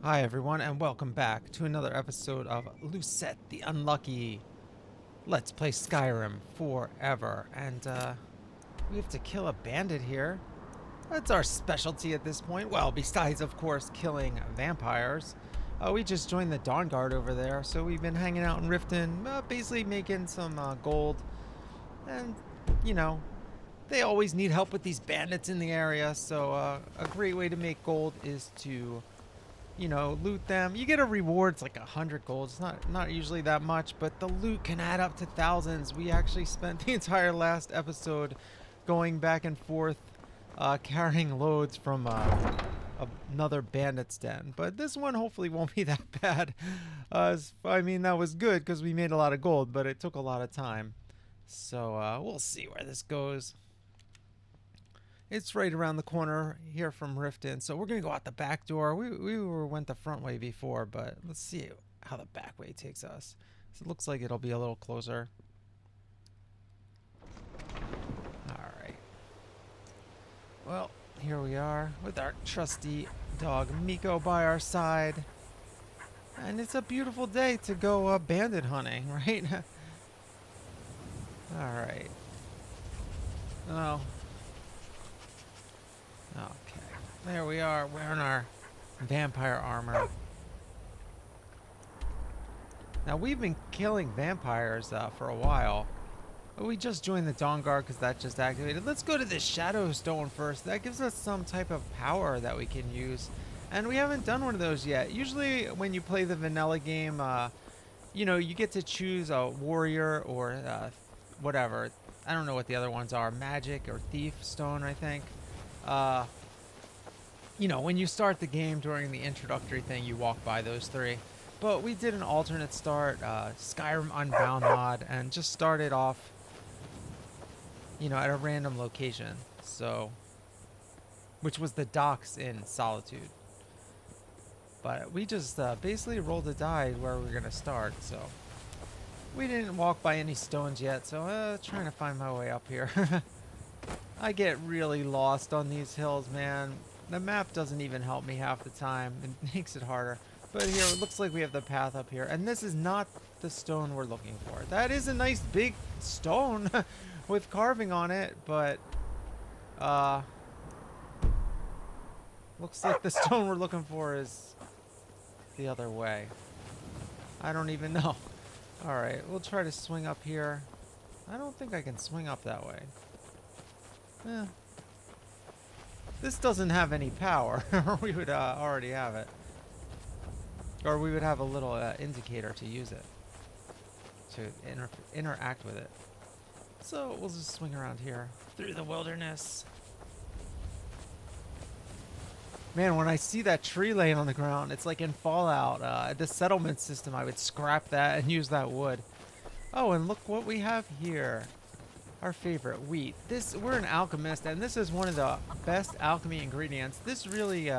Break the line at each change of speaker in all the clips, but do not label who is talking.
Hi everyone and welcome back to another episode of Lucette the Unlucky. Let's play Skyrim forever. And we have to kill a bandit here. That's our specialty at this point. Well, besides of course killing vampires. We just joined the Dawn Guard over there, so we've been hanging out in Riften, basically making some gold. And, you know, they always need help with these bandits in the area, so a great way to make gold is to loot them. You get a reward, it's like 100 gold. It's not usually that much, but the loot can add up to thousands. We actually spent the entire last episode going back and forth, carrying loads from another bandit's den. But this one hopefully won't be that bad. I mean, that was good because we made a lot of gold, but it took a lot of time. So we'll see where this goes. It's right around the corner here from Riften, so we're going to go out the back door. We went the front way before, but let's see how the back way takes us. So it looks like it'll be a little closer. Alright. Well, here we are with our trusty dog Miko by our side. And it's a beautiful day to go bandit hunting, right? Alright. Oh. Okay, there we are, wearing our vampire armor. Now, we've been killing vampires for a while. But we just joined the Dawn Guard because that just activated. Let's go to this Shadow Stone first. That gives us some type of power that we can use. And we haven't done one of those yet. Usually when you play the vanilla game, you get to choose a warrior or whatever. I don't know what the other ones are. Magic or Thief Stone, I think. When you start the game during the introductory thing, you walk by those three. But we did an alternate start, Skyrim Unbound mod, and just started off, at a random location. So, which was the docks in Solitude. But we just basically rolled a die where we're going to start, so. We didn't walk by any stones yet, so trying to find my way up here. I get really lost on these hills, man. The map doesn't even help me half the time. It makes it harder. But here, it looks like we have the path up here. And this is not the stone we're looking for. That is a nice big stone with carving on it, but looks like the stone we're looking for is the other way. I don't even know. Alright, we'll try to swing up here. I don't think I can swing up that way. This doesn't have any power, or we would already have it. Or we would have a little indicator to use it, to interact with it. So we'll just swing around here, through the wilderness. Man, when I see that tree laying on the ground, it's like in Fallout, the settlement system, I would scrap that and use that wood. Oh, and look what we have here. Our favorite, wheat. We're an alchemist, and this is one of the best alchemy ingredients. This really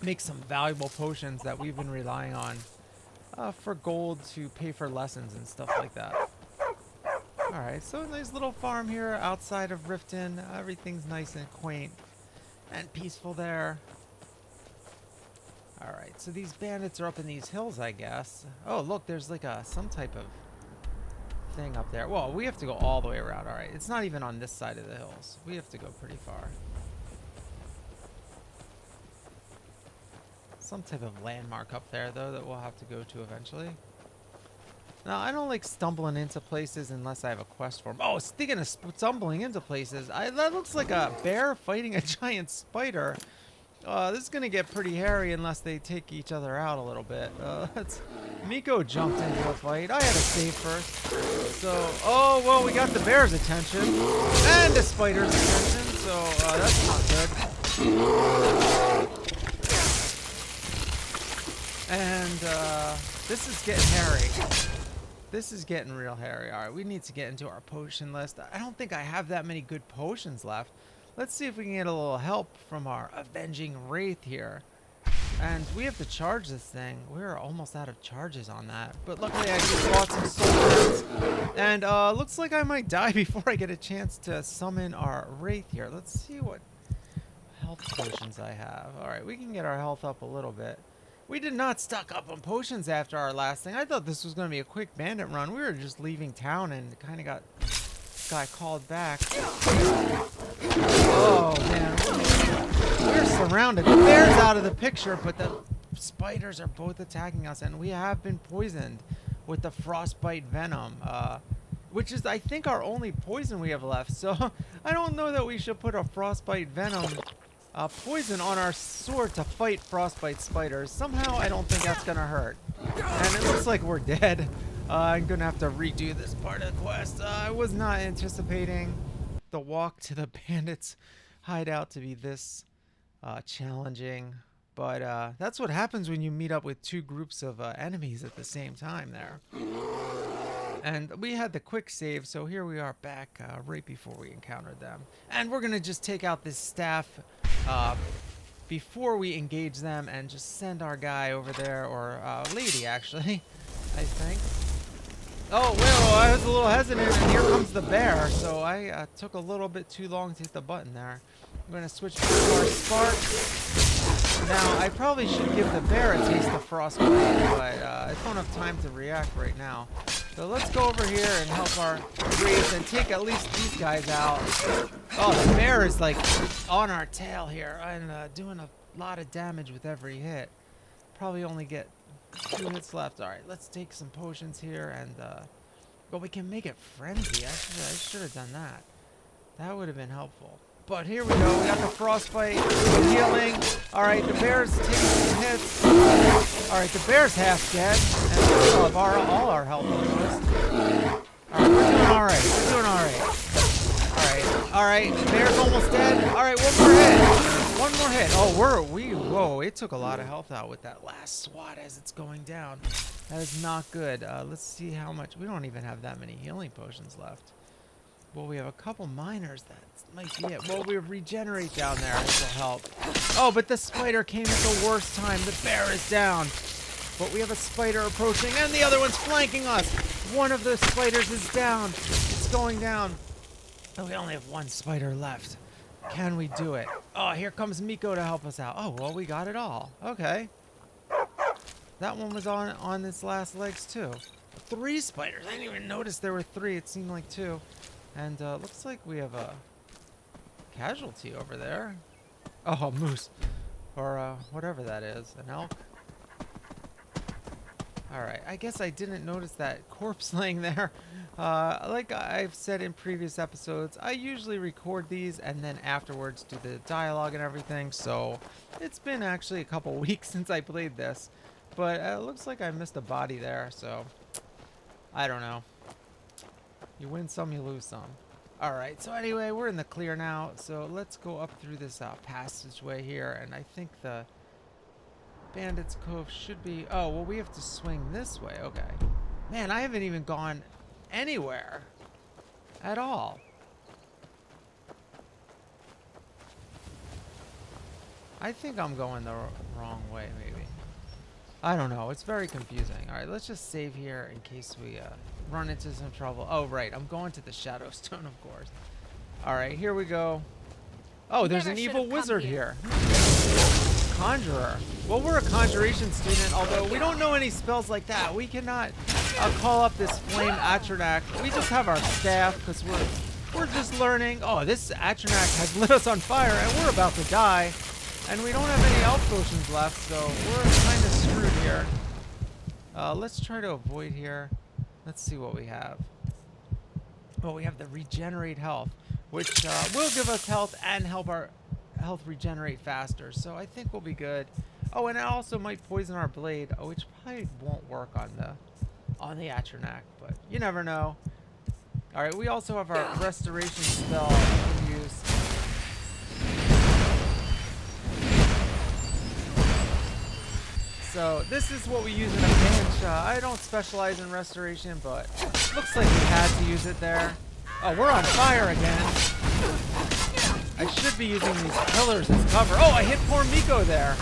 makes some valuable potions that we've been relying on for gold to pay for lessons and stuff like that. Alright, so a nice little farm here outside of Riften. Everything's nice and quaint and peaceful there. Alright, so these bandits are up in these hills, I guess. Oh, look, there's like some type of thing up there. Well, we have to go all the way around. Alright, it's not even on this side of the hills. We have to go pretty far. Some type of landmark up there, though, that we'll have to go to eventually. Now, I don't like stumbling into places unless I have a quest for them. Oh, speaking of stumbling into places, that looks like a bear fighting a giant spider. This is going to get pretty hairy unless they take each other out a little bit. Miko jumped into a fight. I had to save first. So, oh, well, we got the bear's attention. And the spider's attention. So, that's not good. And, this is getting hairy. This is getting real hairy. Alright, we need to get into our potion list. I don't think I have that many good potions left. Let's see if we can get a little help from our avenging wraith here. And we have to charge this thing. We're almost out of charges on that. But luckily I just bought some soul. And looks like I might die before I get a chance to summon our wraith here. Let's see what health potions I have. Alright, we can get our health up a little bit. We did not stock up on potions after our last thing. I thought this was going to be a quick bandit run. We were just leaving town and kind of got called back. Oh, man. We're surrounded. The bear's out of the picture, but the spiders are both attacking us, and we have been poisoned with the frostbite venom, which is, I think, our only poison we have left. So I don't know that we should put a frostbite venom poison on our sword to fight frostbite spiders. Somehow, I don't think that's going to hurt. And it looks like we're dead. I'm going to have to redo this part of the quest. I was not anticipating the walk to the bandits' hideout to be this challenging. But that's what happens when you meet up with two groups of enemies at the same time there. And we had the quick save, so here we are back right before we encountered them. And we're going to just take out this staff before we engage them and just send our guy over there, or lady actually, I think. Oh, wait, I was a little hesitant, and here comes the bear, so I took a little bit too long to hit the button there. I'm going to switch to our spark. Now, I probably should give the bear a taste of frostbite, but I don't have time to react right now. So let's go over here and help our race and take at least these guys out. Oh, the bear is like on our tail here and doing a lot of damage with every hit. Probably only get 2 hits left. All right, let's take some potions here and, well, we can make it frenzy. I should have done that. That would have been helpful. But here we go. We got the frostbite, healing. All right, the bear's taking some hits. All right, the bear's half dead, and we still have all our health almost. All right, we're doing all right. We're doing all right. All right, bear's almost dead. All right, one more hit. One more hit. Oh, whoa, it took a lot of health out with that last swat as it's going down. That is not good. Let's see how much. We don't even have that many healing potions left. Well, we have a couple miners. That might be it. Well, we regenerate down there. This will help. Oh, but the spider came at the worst time. The bear is down. But we have a spider approaching, and the other one's flanking us. One of the spiders is down. It's going down. And we only have one spider left. Can we do it? Oh, here comes Miko to help us out. Oh, well, we got it all. Okay. That one was on its last legs, too. 3 spiders. I didn't even notice there were 3. It seemed like 2. And looks like we have a casualty over there. Oh, a moose. Or whatever that is. An elk. Alright, I guess I didn't notice that corpse laying there. Like I've said in previous episodes, I usually record these and then afterwards do the dialogue and everything. So it's been actually a couple weeks since I played this. But it looks like I missed a body there, so I don't know. You win some, you lose some. Alright, so anyway, we're in the clear now. So let's go up through this passageway here. And I think the Bandit's Cove should be... Oh, well, we have to swing this way. Okay. Man, I haven't even gone anywhere at all. I think I'm going the wrong way, maybe. I don't know. It's very confusing. Alright, let's just save here in case we... run into some trouble. Oh, right. I'm going to the Shadow Stone, of course. All right, here we go. Oh, there's an evil wizard here. Conjurer. Well, we're a conjuration student, although we don't know any spells like that. We cannot call up this flame Atronak. We just have our staff because we're just learning. Oh, this Atronak has lit us on fire, and we're about to die. And we don't have any elf potions left, so we're kind of screwed here. Let's try to avoid here. Let's see what we have. Well, we have the regenerate health, which will give us health and help our health regenerate faster. So I think we'll be good. Oh, and it also might poison our blade, which probably won't work on the Atronak, but you never know. All right, we also have our restoration spell we can use. So this is what we use in a pinch. I don't specialize in restoration, but looks like we had to use it there. Oh, we're on fire again. I should be using these pillars as cover. Oh, I hit poor Miko there.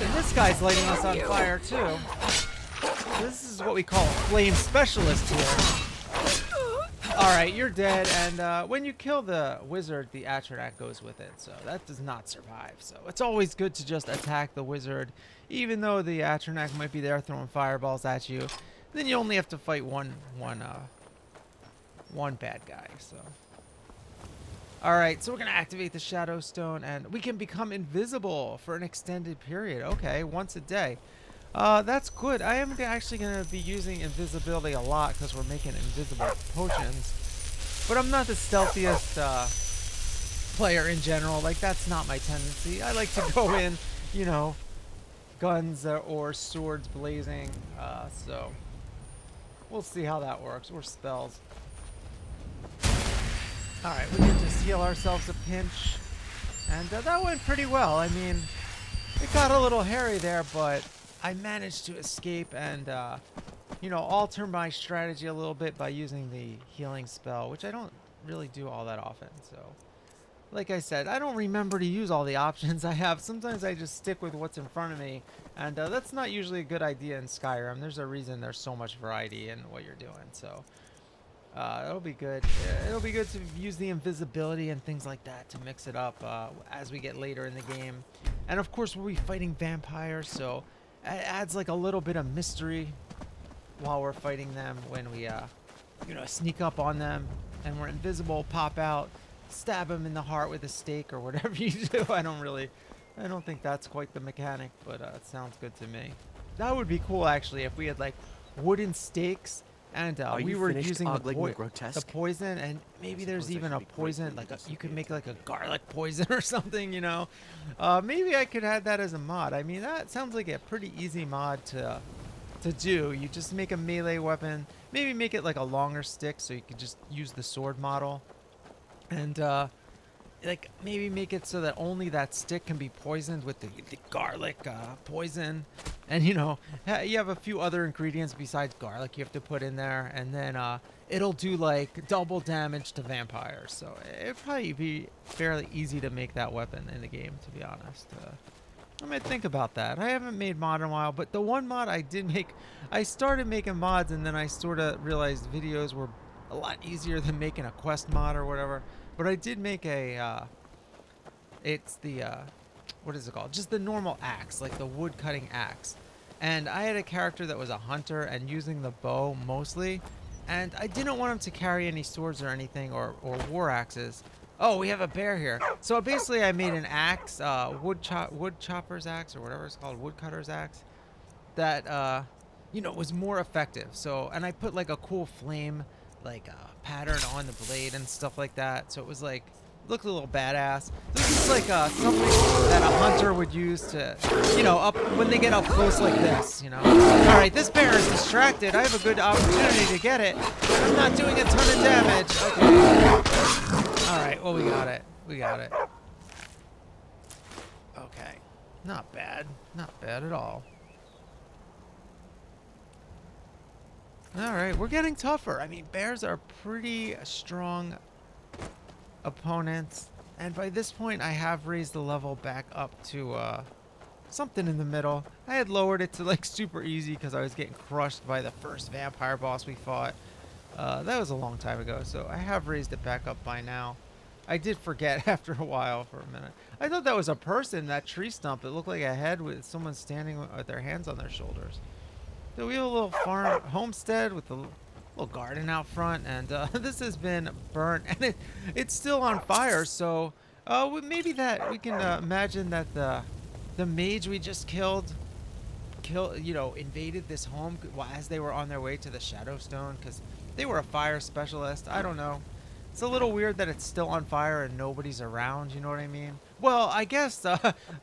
And this guy's lighting us on fire too. So this is what we call a flame specialist here. Alright, you're dead, and when you kill the wizard, the Atronach goes with it, so that does not survive. So it's always good to just attack the wizard, even though the Atronach might be there throwing fireballs at you. Then you only have to fight one bad guy, so. Alright, so we're going to activate the Shadow Stone, and we can become invisible for an extended period. Okay, once a day. That's good. I am actually going to be using invisibility a lot because we're making invisible potions. But I'm not the stealthiest player in general. Like, that's not my tendency. I like to go in, you know, guns or swords blazing. So we'll see how that works. Or spells. Alright, we can just heal ourselves a pinch. And that went pretty well. I mean, it got a little hairy there, but I managed to escape and, you know, alter my strategy a little bit by using the healing spell, which I don't really do all that often. So, like I said, I don't remember to use all the options I have. Sometimes I just stick with what's in front of me, and that's not usually a good idea in Skyrim. There's a reason there's so much variety in what you're doing, so it'll be good. It'll be good to use the invisibility and things like that to mix it up as we get later in the game. And of course, we'll be fighting vampires, so it adds like a little bit of mystery while we're fighting them when we, you know, sneak up on them and we're invisible, pop out, stab them in the heart with a stake or whatever you do. I don't think that's quite the mechanic, but it sounds good to me. That would be cool, actually, if we had like wooden stakes and we were using the poison, and maybe there's even a poison, like you could make like a garlic poison or something, you know. Maybe I could add that as a mod. I mean, that sounds like a pretty easy mod to do. You just make a melee weapon, maybe make it like a longer stick so you could just use the sword model, and like maybe make it so that only that stick can be poisoned with the garlic poison. And you know, you have a few other ingredients besides garlic you have to put in there, and then it'll do like double damage to vampires. So it'd probably be fairly easy to make that weapon in the game, to be honest. I might think about that. I haven't made mod in a while, but the one mod I did make, I started making mods and then I sort of realized videos were a lot easier than making a quest mod or whatever. But I did make a, it's the, what is it called? Just the normal axe, like the wood cutting axe. And I had a character that was a hunter and using the bow mostly. And I didn't want him to carry any swords or anything or war axes. Oh, we have a bear here. So basically I made an axe, wood chopper's axe or whatever it's called, woodcutter's axe. That, you know, was more effective. So, and I put like a cool flame, like pattern on the blade and stuff like that. So it was like, looked a little badass. This is like something that a hunter would use to, you know, up when they get up close like this, you know. All right, this bear is distracted. I have a good opportunity to get it. I'm not doing a ton of damage. Okay. All right, well, we got it. We got it. Okay. Not bad. Not bad at all. All right, we're getting tougher. I mean, bears are pretty strong opponents, and by this point I have raised the level back up to something in the middle. I had lowered it to like super easy because I was getting crushed by the first vampire boss we fought. That was a long time ago, so I have raised it back up by now. I did forget after a while for a minute. I thought that was a person, that tree stump. It looked like a head with someone standing with their hands on their shoulders. So we have a little farm homestead with a little garden out front, and this has been burnt, and it's still on fire. So maybe that we can imagine that the mage we just killed, you know, invaded this home as they were on their way to the Shadow Stone, because they were a fire specialist. I don't know. It's a little weird that it's still on fire and nobody's around, you know what I mean? Well, I guess,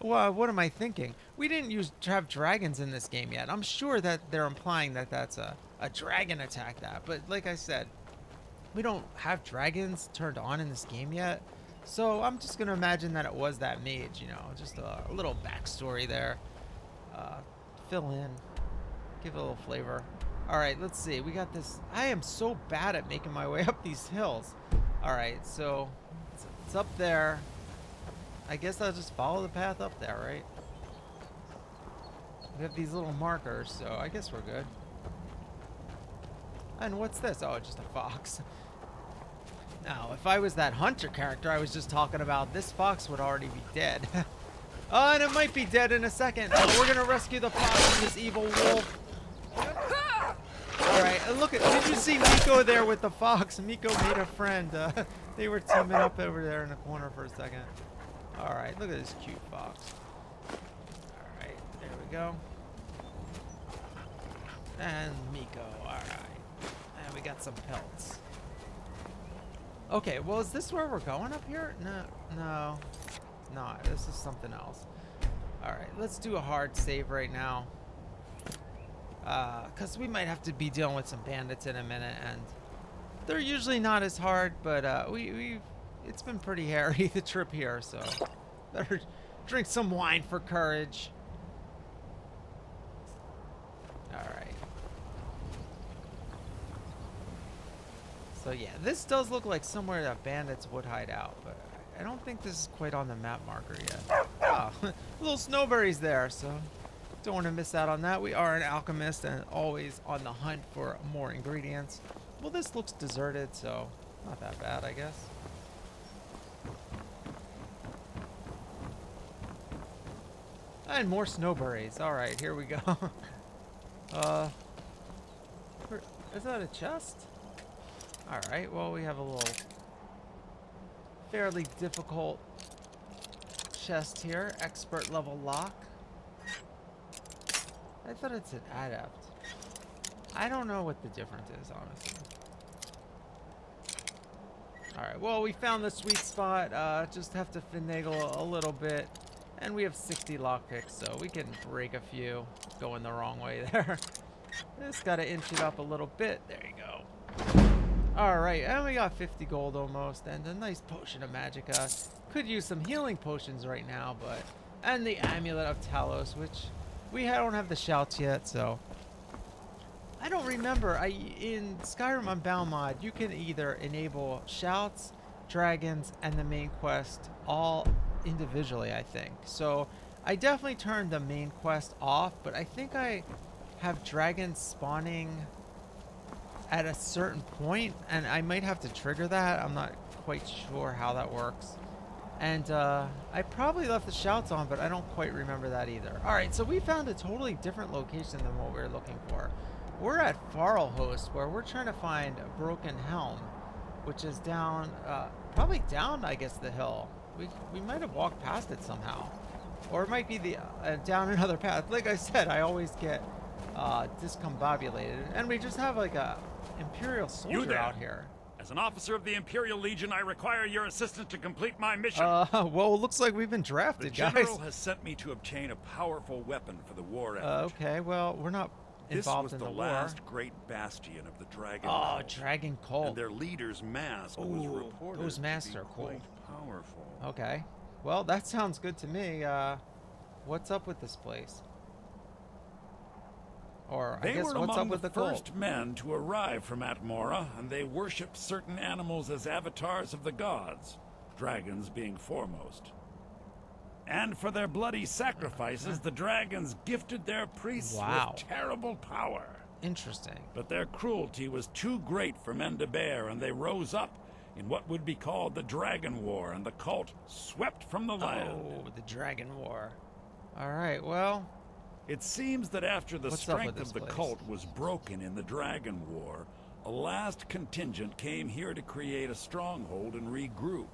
well, what am I thinking? We didn't have dragons in this game yet. I'm sure that they're implying that that's a dragon attack that. But like I said, we don't have dragons turned on in this game yet. So I'm just going to imagine that it was that mage, you know, just a little backstory there. Fill in, give it a little flavor. All right, let's see. We got this. I am so bad at making my way up these hills. All right, so it's up there. I guess I'll just follow the path up there, right? We have these little markers, so I guess we're good. And what's this? Oh, it's just a fox. Now, if I was that hunter character I was just talking about, this fox would already be dead. Oh, and it might be dead in a second. Oh, we're gonna rescue the fox from this evil wolf. All right, look at. Did you see Miko there with the fox? Miko made a friend. They were teaming up over there in the corner for a second. All right, look at this cute fox. All right, there we go. And Miko. All right, and we got some pelts. Okay, well, is this where we're going up here? No, this is something else. All right, let's do a hard save right now. Because we might have to be dealing with some bandits in a minute, and they're usually not as hard, but it's been pretty hairy, the trip here, so better drink some wine for courage. All right. So yeah, this does look like somewhere that bandits would hide out, but I don't think this is quite on the map marker yet. Oh, little snowberries there, so don't want to miss out on that. We are an alchemist and always on the hunt for more ingredients. Well, this looks deserted, so not that bad, I guess. And more snowberries. All right, here we go. Is that a chest? All right, well, we have a little fairly difficult chest here. Expert level lock. I thought it's an adept. I don't know what the difference is, honestly. All right, well, we found the sweet spot. Just have to finagle a little bit. And we have 60 lockpicks, so we can break a few going the wrong way there. Just got to inch it up a little bit. There you go. All right, and we got 50 gold almost, and a nice potion of magicka. Could use some healing potions right now, but... And the amulet of Talos, which we don't have the shouts yet, so... I don't remember. In Skyrim Unbound mod, you can either enable shouts, dragons, and the main quest all individually, I think. So I definitely turned the main quest off, but I think I have dragons spawning at a certain point, and I might have to trigger that. I'm not quite sure how that works. And I probably left the shouts on, but I don't quite remember that either. All right, so we found a totally different location than what we were looking for. We're at Farlhost, where we're trying to find a broken helm, which is down, probably down, I guess, the hill. We might have walked past it somehow. Or it might be the down another path. Like I said, I always get discombobulated. And we just have like a Imperial soldier out here.
As an officer of the Imperial Legion, I require your assistance to complete my mission.
Well, it looks like we've been drafted, guys.
The General has sent me to obtain a powerful weapon for the war effort.
Okay, well, we're not involved in the war.
This was the last great bastion of the Dragon.
Oh, Dragon Cult.
And their leader's mask was reported
those masks
to be
are cool.
quite powerful.
Okay. Well, that sounds good to me. What's up with this place? Or I guess what's up with the cult?
They were among the first men to arrive from Atmora, and they worshipped certain animals as avatars of the gods, dragons being foremost. And for their bloody sacrifices, the dragons gifted their priests with terrible power.
Interesting.
But their cruelty was too great for men to bear, and they rose up in what would be called the Dragon War, and the cult swept from the land.
Oh, the Dragon War. All right, well...
It seems that after the strength of the cult was broken in the Dragon War, a last contingent came here to create a stronghold and regroup.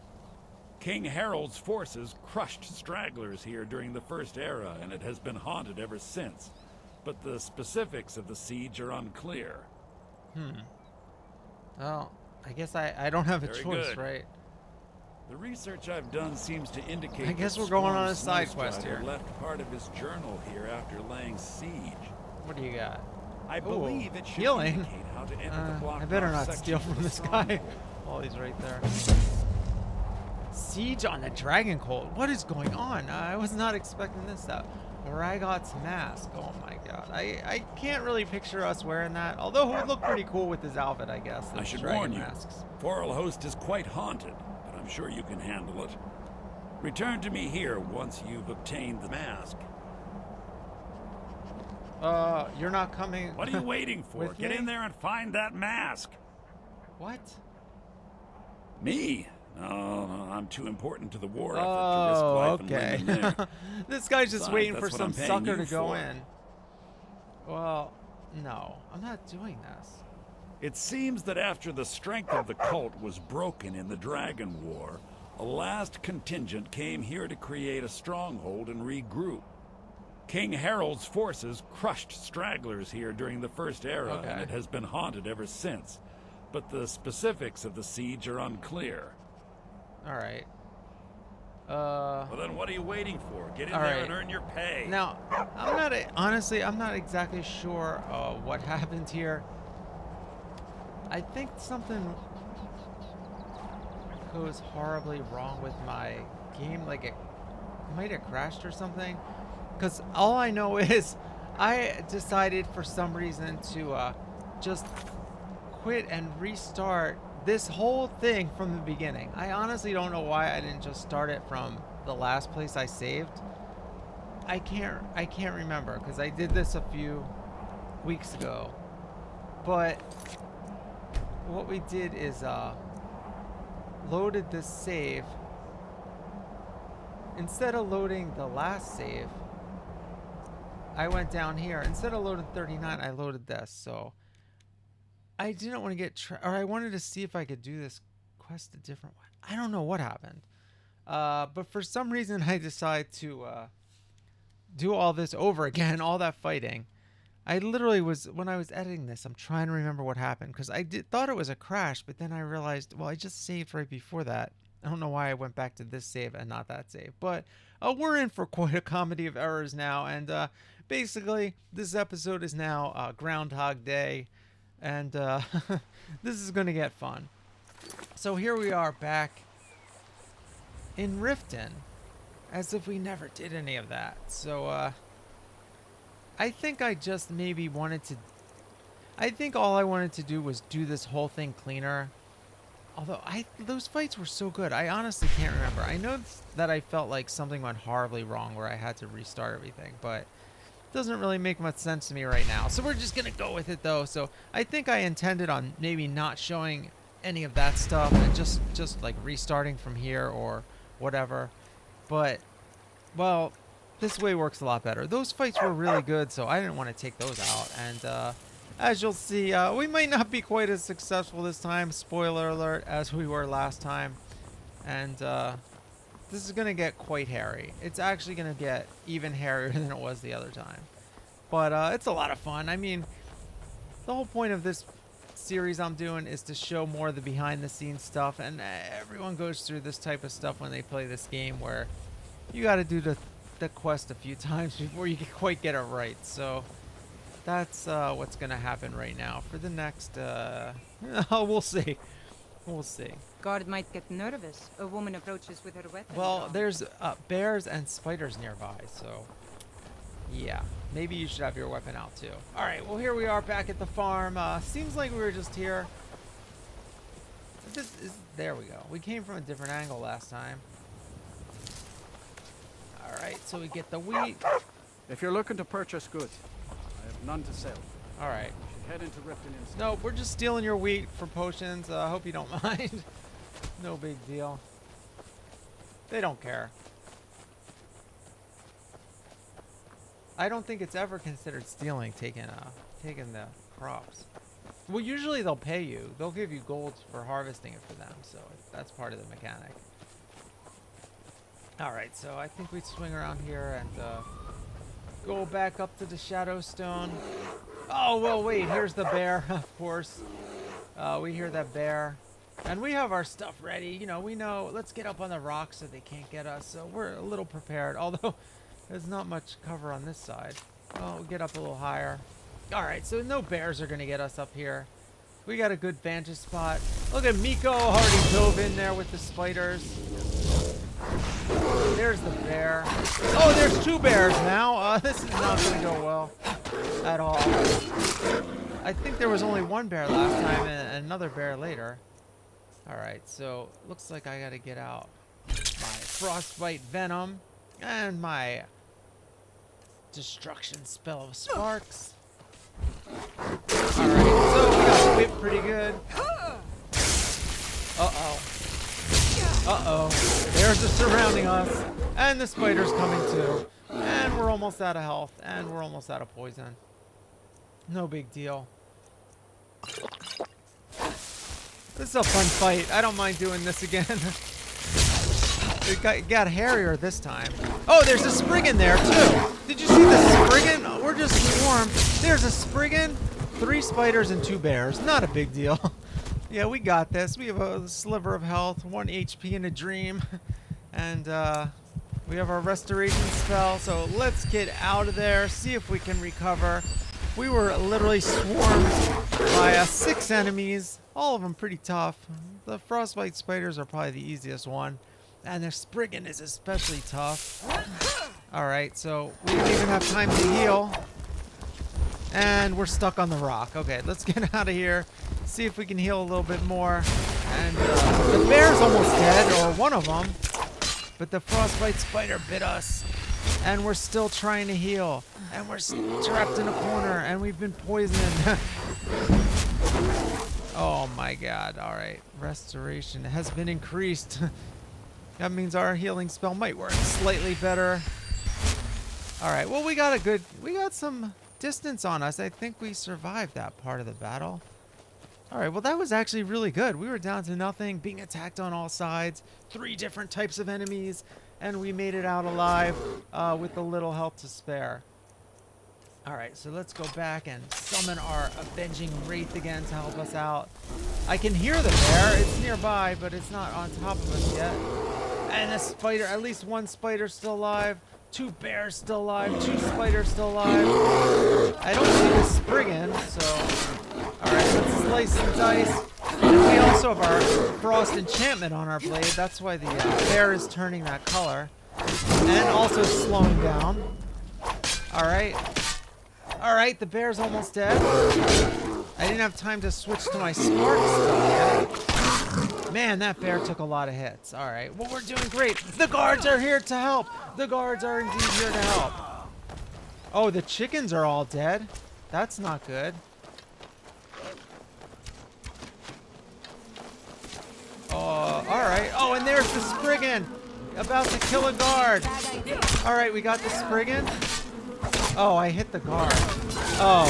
King Harold's forces crushed stragglers here during the First Era, and it has been haunted ever since. But the specifics of the siege are unclear.
Well, I guess I don't have a choice, right?
The research I've done seems to indicate
I guess we're going on a side quest here.
Left part of his journal here after laying siege.
What do you got?
I believe it should
healing.
indicate how to enter the block.
I better not steal from this guy. Oh, he's right there. Siege on the Dragon Cult. What is going on? I was not expecting this stuff. Ragot's mask. Oh my god. I can't really picture us wearing that. Although it would look pretty cool with his outfit, I guess.
I should warn you, Farlhost is quite haunted. I'm sure you can handle it. Return to me here once you've obtained the mask.
You're not coming.
What are you waiting for? Get in there and find that mask.
What?
Me? No, I'm too important to the war effort to risk life and limb in there.
This guy's just waiting for
That's what
some
I'm paying
sucker
you
to go
for.
in. Well, no, I'm not doing this.
It seems that after the strength of the cult was broken in the Dragon War, a last contingent came here to create a stronghold and regroup. King Harold's forces crushed stragglers here during the First Era, and it has been haunted ever since. But the specifics of the siege are unclear.
All right.
Well, then what are you waiting for? Get in there and earn your pay.
Now, honestly, I'm not exactly sure what happened here. I think something goes horribly wrong with my game. Like, it might have crashed or something. Because all I know is I decided for some reason to just quit and restart this whole thing from the beginning. I honestly don't know why I didn't just start it from the last place I saved. I can't remember because I did this a few weeks ago. But what we did is loaded this save. Instead of loading the last save, I went down here. Instead of loading 39, I loaded this. So I didn't want to get or I wanted to see if I could do this quest a different way. I don't know what happened. But for some reason I decided to do all this over again, all that fighting. I literally was, when I was editing this, I'm trying to remember what happened because I thought it was a crash, but then I realized, well, I just saved right before that. I don't know why I went back to this save and not that save, but we're in for quite a comedy of errors now. And basically, this episode is now Groundhog Day. And this is going to get fun. So here we are back in Riften, as if we never did any of that. So I think I just maybe wanted to... I think all I wanted to do was do this whole thing cleaner. Although those fights were so good, I honestly can't remember. I know that I felt like something went horribly wrong where I had to restart everything, but... doesn't really make much sense to me right now, so we're just gonna go with it though. So I think I intended on maybe not showing any of that stuff and just like restarting from here or whatever, but well, this way works a lot better. Those fights were really good, so I didn't want to take those out. And as you'll see, we might not be quite as successful this time, spoiler alert, as we were last time. And this is going to get quite hairy. It's actually going to get even hairier than it was the other time. But it's a lot of fun. I mean, the whole point of this series I'm doing is to show more of the behind-the-scenes stuff. And everyone goes through this type of stuff when they play this game where you got to do the quest a few times before you can quite get it right. So that's what's going to happen right now. For the next... we'll see. We'll see.
Guard might get nervous. A woman approaches with her weapon.
Well, there's bears and spiders nearby, so yeah, maybe you should have your weapon out too. All right, well here we are back at the farm. Seems like we were just here. There we go. We came from a different angle last time. All right, so we get the wheat.
If you're looking to purchase goods, I have none to sell.
All right.
You should head into Riften instead.
No, we're just stealing your wheat for potions. I hope you don't mind. No big deal. They don't care. I don't think it's ever considered stealing, taking the crops. Well, usually they'll pay you. They'll give you gold for harvesting it for them, so that's part of the mechanic. Alright, so I think we swing around here and go back up to the Shadow Stone. Oh, well, wait, here's the bear, of course. We hear that bear. And we have our stuff ready. You know, we know, let's get up on the rocks so they can't get us. So we're a little prepared, although there's not much cover on this side. Well, we'll get up a little higher. All right, so no bears are going to get us up here. We got a good vantage spot. Look at Miko already dove in there with the spiders. There's the bear. Oh, there's two bears now. This is not going to go well at all. I think there was only one bear last time and another bear later. All right, so looks like I got to get out my frostbite venom and my destruction spell of sparks. All right, so we got whipped pretty good. Uh-oh. Uh-oh. Bears are surrounding us. And the spider's coming too. And we're almost out of health. And we're almost out of poison. No big deal. This is a fun fight. I don't mind doing this again. It got hairier this time. Oh, there's a Spriggan there too. Did you see the Spriggan? We're just swarmed. There's a Spriggan, 3 spiders, and 2 bears. Not a big deal. Yeah, we got this. We have a sliver of health, 1 HP in a dream. And we have our restoration spell. So let's get out of there, see if we can recover. We were literally swarmed by 6 enemies. All of them pretty tough. The frostbite spiders are probably the easiest one. And their Spriggan is especially tough. Alright, so we don't even have time to heal. And we're stuck on the rock. Okay, let's get out of here. See if we can heal a little bit more. And the bear's almost dead, or one of them. But the frostbite spider bit us. And we're still trying to heal. And we're trapped in a corner. And we've been poisoned. Oh my god. Alright. Restoration has been increased. That means our healing spell might work slightly better. Alright. Well, we got some distance on us. I think we survived that part of the battle. Alright. Well, that was actually really good. We were down to nothing, being attacked on all sides. 3 different types of enemies. And we made it out alive with a little health to spare. Alright, so let's go back and summon our avenging wraith again to help us out. I can hear the bear. It's nearby, but it's not on top of us yet. And a spider, at least 1 spider still alive. 2 bears still alive. 2 spiders still alive. I don't see the Spriggan, so... Alright, let's slice and dice. And we also have our frost enchantment on our blade. That's why the bear is turning that color. And also slowing down. Alright. Alright, the bear's almost dead. I didn't have time to switch to my spark stuff yet. Man, that bear took a lot of hits. Alright, well, we're doing great. The guards are here to help. The guards are indeed here to help. Oh, the chickens are all dead. That's not good. Alright. Oh, and there's the Spriggan. About to kill a guard. Alright, we got the Spriggan. Oh, I hit the guard. Oh.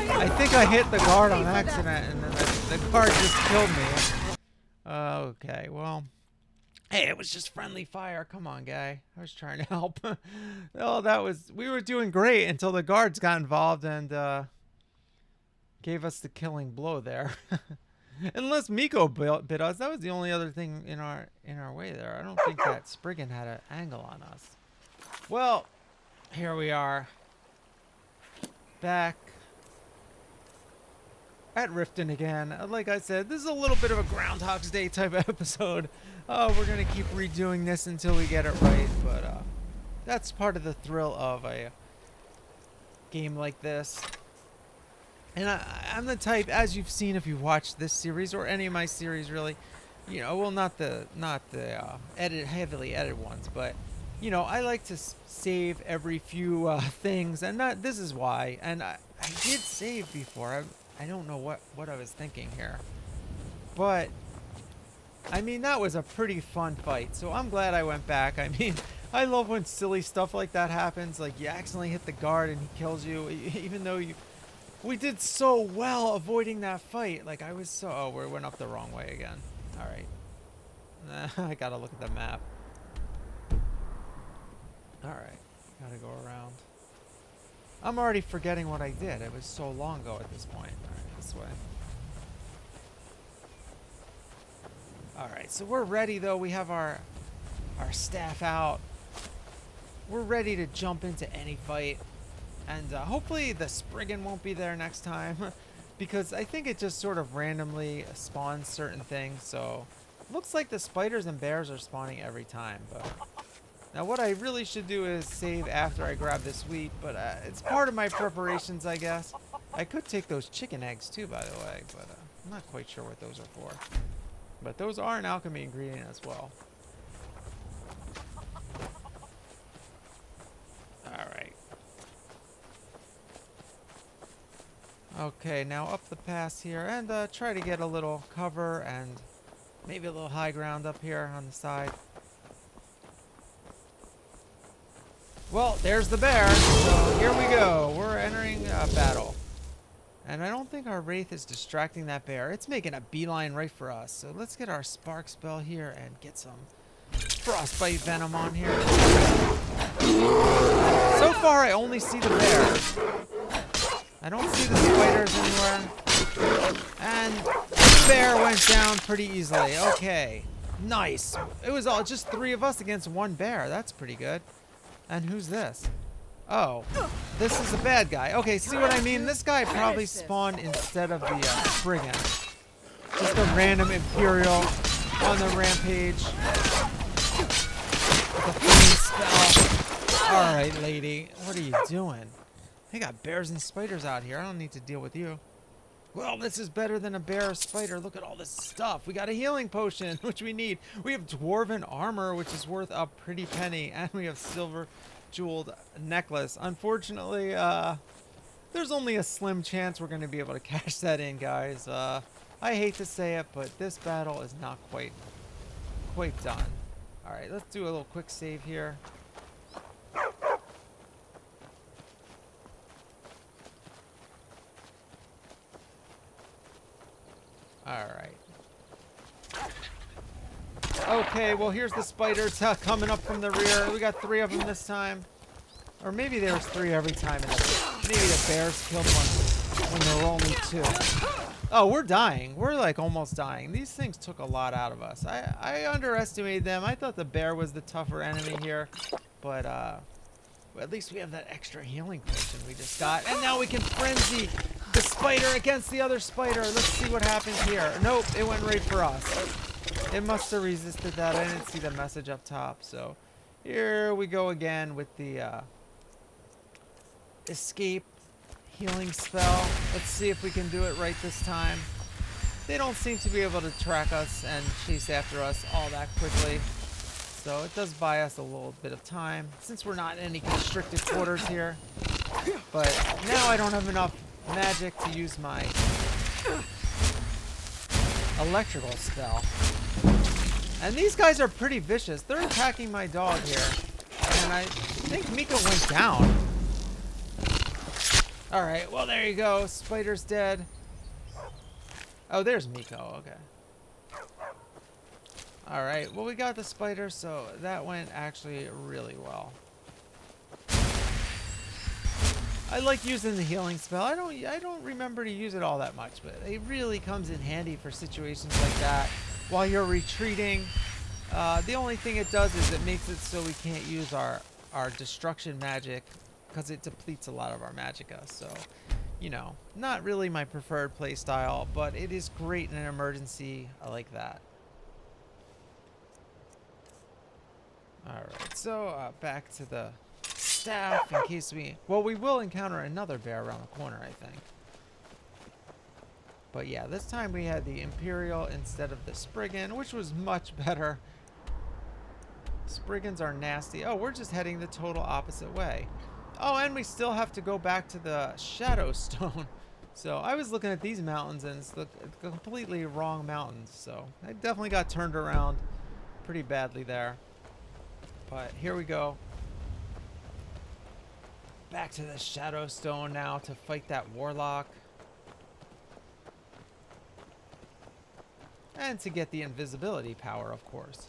I think I hit the guard on accident, and then the guard just killed me. Okay, well. Hey, it was just friendly fire. Come on, guy. I was trying to help. Oh, we were doing great until the guards got involved and gave us the killing blow there. Unless Miko bit us. That was the only other thing in our way there. I don't think that Spriggan had an angle on us. Well, here we are. Back at Riften again. Like I said, this is a little bit of a Groundhog's Day type of episode. We're going to keep redoing this until we get it right. But that's part of the thrill of a game like this. And I'm the type, as you've seen if you've watched this series or any of my series, really, you know, well, not the heavily edited ones, but you know, I like to save every few things, and this is why. And I did save before. I don't know what I was thinking here, but I mean, that was a pretty fun fight. So I'm glad I went back. I mean, I love when silly stuff like that happens. Like you accidentally hit the guard and he kills you, even though we did so well avoiding that fight. Like I was so... Oh, we went up the wrong way again. Alright. I gotta look at the map. Alright. Gotta go around. I'm already forgetting what I did. It was so long ago at this point. Alright, this way. Alright, so we're ready though. We have our staff out. We're ready to jump into any fight. And hopefully the Spriggan won't be there next time. Because I think it just sort of randomly spawns certain things. So looks like the spiders and bears are spawning every time. But now what I really should do is save after I grab this wheat. But it's part of my preparations, I guess. I could take those chicken eggs too, by the way. But I'm not quite sure what those are for. But those are an alchemy ingredient as well. Alright. Okay, now up the pass here and try to get a little cover and Maybe a little high ground up here on the side. Well, there's the bear. So here we go. We're entering a battle. And I don't think our Wraith is distracting that bear. It's making a beeline right for us. So let's get our spark spell here and get some frostbite venom on here. So far, I only see the bear. I don't see the spiders anywhere. And the bear went down pretty easily. Okay. Nice. It was all just 3 of us against 1 bear. That's pretty good. And who's this? Oh, this is a bad guy. Okay, see what I mean? This guy probably spawned instead of the Spriggan. Just a random Imperial on the rampage. With a flame spell. Alright, lady. What are you doing? They got bears and spiders out here. I don't need to deal with you. Well, this is better than a bear or spider. Look at all this stuff. We got a healing potion, which we need. We have dwarven armor, which is worth a pretty penny. And we have silver jeweled necklace. Unfortunately, there's only a slim chance we're going to be able to cash that in, guys. I hate to say it, but this battle is not quite done. All right, let's do a little quick save here. All right. Okay, well, here's the spiders coming up from the rear. We got 3 of them this time. Or maybe there was 3 every time. And maybe the bears killed one when there were only 2. Oh, we're dying. We're like almost dying. These things took a lot out of us. I underestimated them. I thought the bear was the tougher enemy here. But at least we have that extra healing potion we just got. And now we can frenzy the spider against the other spider. Let's see what happens here. Nope, it went right for us. It must have resisted that. I didn't see the message up top. So here we go again with the escape healing spell. Let's see if we can do it right this time. They don't seem to be able to track us and chase after us all that quickly. So it does buy us a little bit of time since we're not in any constricted quarters here. But now I don't have enough magic to use my electrical spell. And these guys are pretty vicious. They're attacking my dog here. And I think Miko went down. Alright, well there you go. Spider's dead. Oh, there's Miko. Okay. Alright, well we got the spider, so that went actually really well. I like using the healing spell. I don't remember to use it all that much, but it really comes in handy for situations like that. While you're retreating, the only thing it does is it makes it so we can't use our destruction magic because it depletes a lot of our magicka. So, you know, not really my preferred playstyle, but it is great in an emergency like that. Alright, so back to the staff in case we will encounter another bear around the corner, I think. But yeah, this time we had the Imperial instead of the Spriggan, which was much better. Spriggans are nasty. Oh, we're just heading the total opposite way. Oh, and we still have to go back to the Shadow Stone. So I was looking at these mountains and it's the completely wrong mountains. So I definitely got turned around pretty badly there. But here we go. Back to the Shadow Stone now to fight that Warlock. And to get the invisibility power, of course.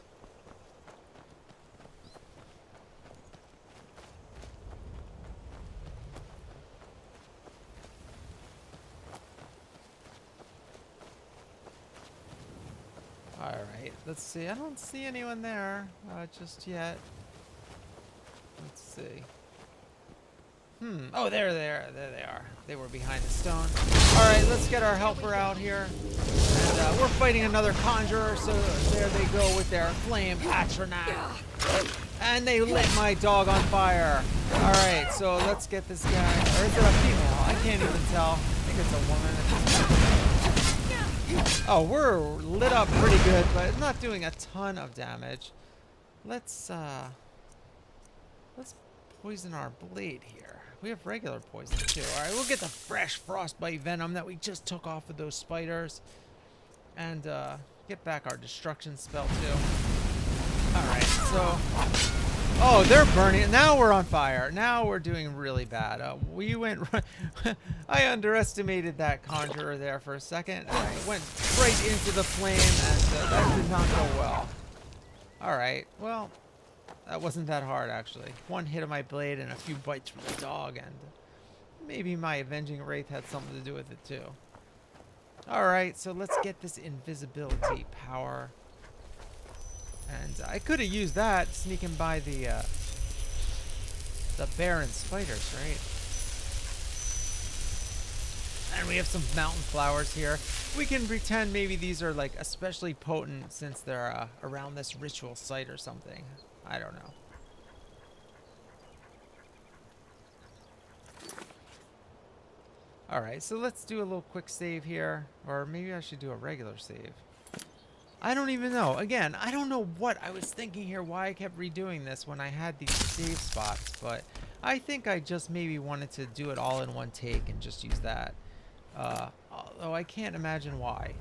Alright, let's see. I don't see anyone there just yet. Let's see. Oh, there they are. They were behind the stone. Alright, let's get our helper out here. And we're fighting another conjurer, so there they go with their flame atronach. And they lit my dog on fire. Alright, so let's get this guy. Or is it a female? I can't even tell. I think it's a woman. Oh, we're lit up pretty good, but not doing a ton of damage. Let's poison our blade here. We have regular poison too. Alright, we'll get the fresh frostbite venom that we just took off of those spiders. And Get back our destruction spell too. Alright, so... Oh, they're burning. Now we're on fire. Now we're doing really bad. We went... I underestimated that conjurer there for a second. I went right into the flame, and that did not go well. Alright, well, that wasn't that hard, actually. One hit of my blade and a few bites from the dog, and maybe my avenging wraith had something to do with it, too. Alright, so let's get this invisibility power. And I could have used that sneaking by the bear and spiders, right? And we have some mountain flowers here. We can pretend maybe these are like especially potent since they're around this ritual site or something. I don't know. Alright, so let's do a little quick save here. Or maybe I should do a regular save. I don't even know. Again, I don't know what I was thinking here, why I kept redoing this when I had these save spots, but I think I just maybe wanted to do it all in one take and just use that. Although I can't imagine why.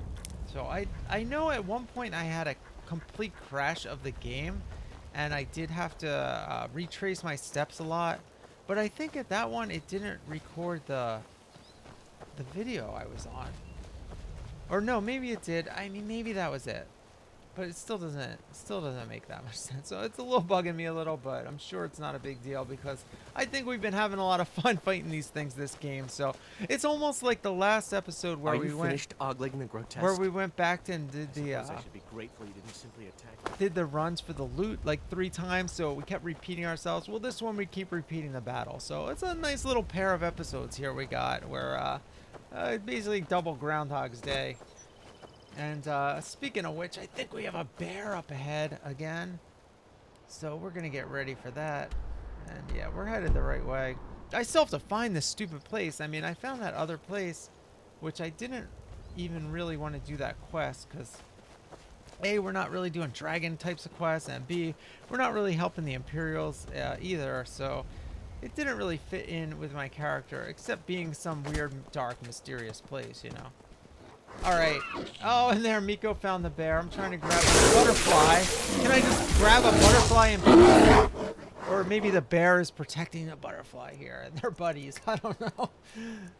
So I know at one point I had a complete crash of the game, and I did have to retrace my steps a lot, but I think at that one it didn't record the video I was on. Or no, maybe it did. I mean, maybe that was it. But it still doesn't make that much sense. So it's a little bugging me a little, but I'm sure it's not a big deal because I think we've been having a lot of fun fighting these things this game. So it's almost like the last episode where we went ogling the grotesque? Where we went back and did the
I should be grateful you didn't simply attack.
Did the runs for the loot like 3 times, so we kept repeating ourselves. Well, this one we keep repeating the battle. So it's a nice little pair of episodes here we got where basically double Groundhog's Day. And speaking of which, I think we have a bear up ahead again. So we're going to get ready for that. And yeah, we're headed the right way. I still have to find this stupid place. I mean, I found that other place, which I didn't even really want to do that quest. Because A, we're not really doing dragon types of quests. And B, we're not really helping the Imperials either. So it didn't really fit in with my character. Except being some weird, dark, mysterious place, you know. Alright. Oh, and there Miko found the bear. I'm trying to grab a butterfly. Can I just grab a butterfly and... Or maybe the bear is protecting the butterfly here and they're buddies. I don't know.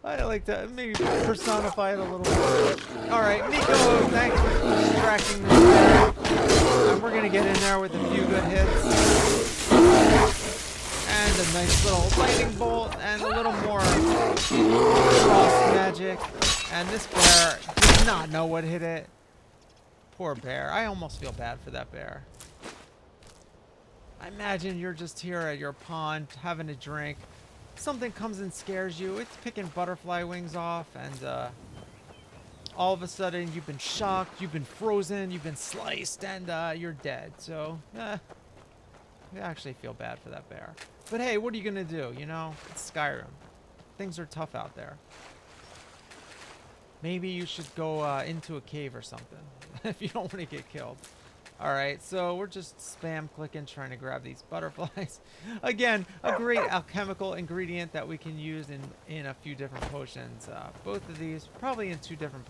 I'd like to maybe personify it a little bit. Alright, Miko, thanks for distracting this bear. And we're going to get in there with a few good hits. And a nice little lightning bolt and a little more frost magic. And this bear did not know what hit it. Poor bear. I almost feel bad for that bear. I imagine you're just here at your pond having a drink. Something comes and scares you. It's picking butterfly wings off. And all of a sudden you've been shocked. You've been frozen. You've been sliced. And you're dead. So I actually feel bad for that bear. But hey, what are you going to do? You know, it's Skyrim. Things are tough out there. Maybe you should go into a cave or something if you don't want to get killed. Alright, so we're just spam clicking trying to grab these butterflies. Again, a great alchemical ingredient that we can use in a few different potions. Both of these probably in 2 different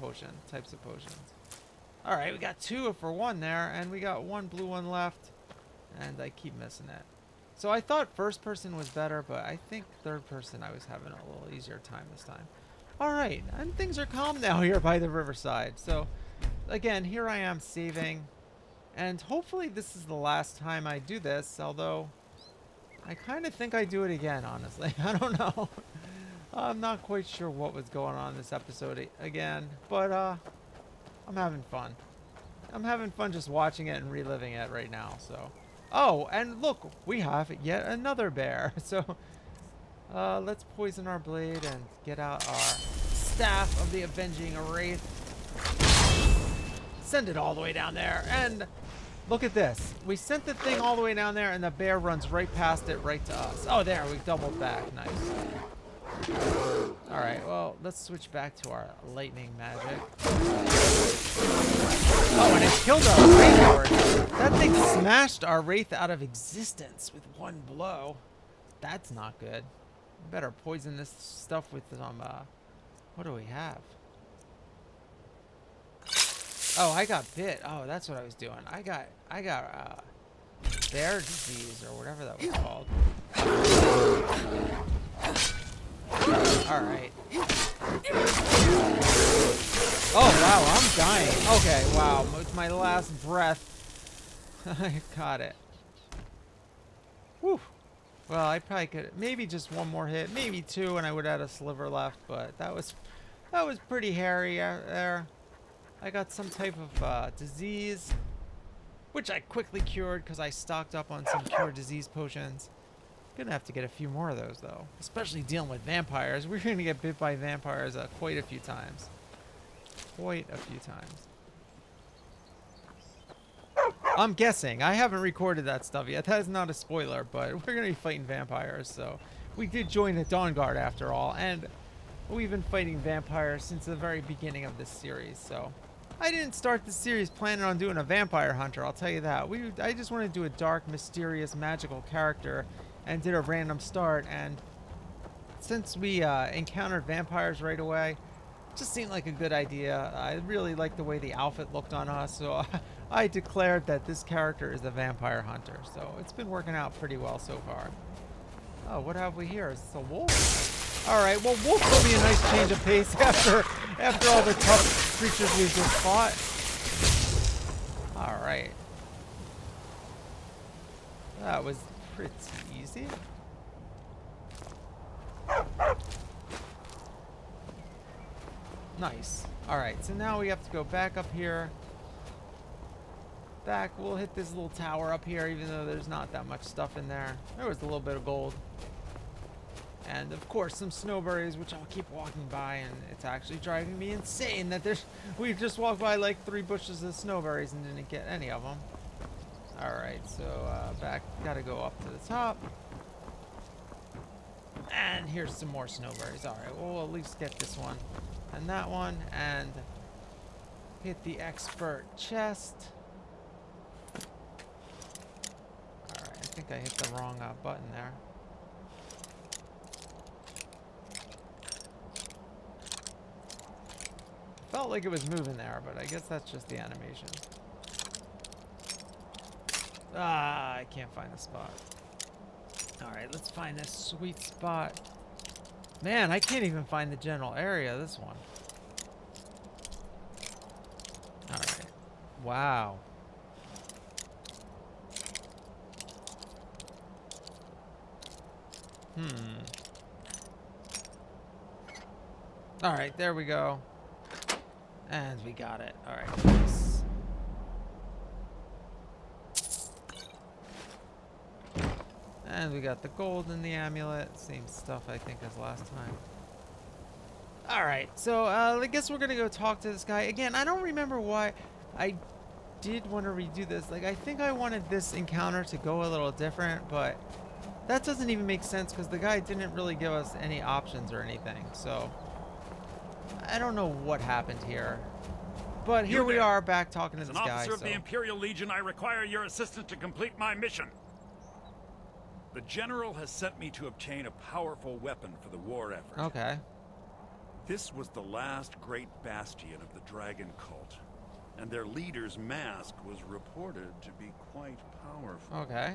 types of potions. Alright, we got 2 for 1 there, and we got 1 blue one left. And I keep missing it. So I thought first person was better, but I think third person I was having a little easier time this time. Alright, and things are calm now here by the riverside. So, again, here I am saving. And hopefully this is the last time I do this, although I kind of think I do it again, honestly. I don't know. I'm not quite sure what was going on in this episode again, but I'm having fun. I'm having fun just watching it and reliving it right now, so. Oh, and look, we have yet another bear. So, let's poison our blade and get out our staff of the avenging wraith. Send it all the way down there, and look at this. We sent the thing all the way down there, and the bear runs right past it, right to us. Oh, there, we doubled back. Nice. All right, well, let's switch back to our lightning magic. Oh, and it killed our wraith already. That thing smashed our wraith out of existence with 1 blow. That's not good. We better poison this stuff with some, what do we have? Oh, I got bit. Oh, that's what I was doing. I got bear disease or whatever that was called. All right. Oh wow, I'm dying. Okay, wow. With my last breath, I got it. Whew. Well, I probably could maybe just one more hit, maybe two, and I would have had a sliver left. But that was pretty hairy out there. I got some type of disease, which I quickly cured because I stocked up on some cure disease potions. Gonna have to get a few more of those though, especially dealing with vampires. We're gonna get bit by vampires quite a few times. I'm guessing. I haven't recorded that stuff yet. That is not a spoiler, but we're gonna be fighting vampires. So we did join the Dawn Guard after all, and we've been fighting vampires since the very beginning of this series. So I didn't start the series planning on doing a vampire hunter, I'll tell you that. I just wanted to do a dark, mysterious, magical character and did a random start. And since we encountered vampires right away, it just seemed like a good idea. I really liked the way the outfit looked on us, so I declared that this character is a vampire hunter. So it's been working out pretty well so far. Oh, what have we here? Is this a wolf? All right, well, wolf will be a nice change of pace after all the tough creatures we've just fought. All right. That was pretty easy. Nice. All right, so now we have to go back up here. We'll hit this little tower up here, even though there's not that much stuff in there. There was a little bit of gold. And of course some snowberries, which I'll keep walking by, and it's actually driving me insane that we just walked by like 3 bushes of snowberries and didn't get any of them. Alright, so gotta go up to the top. And here's some more snowberries. Alright, we'll at least get this one and that one, and hit the expert chest. Alright, I think I hit the wrong button there. Felt like it was moving there, but I guess that's just the animation. Ah, I can't find the spot. Alright, let's find this sweet spot. Man, I can't even find the general area of this one. Alright. Wow. Alright, there we go. And we got it. Alright, nice. And we got the gold in the amulet. Same stuff, I think, as last time. Alright, so I guess we're gonna go talk to this guy. Again, I don't remember why I did want to redo this. Like, I think I wanted this encounter to go a little different, but that doesn't even make sense because the guy didn't really give us any options or anything. So I don't know what happened here, but here we are back talking to this guy.
As an officer of the Imperial Legion, I require your assistance to complete my mission. The General has sent me to obtain a powerful weapon for the war effort.
Okay.
This was the last great bastion of the Dragon Cult, and their leader's mask was reported to be quite powerful.
Okay.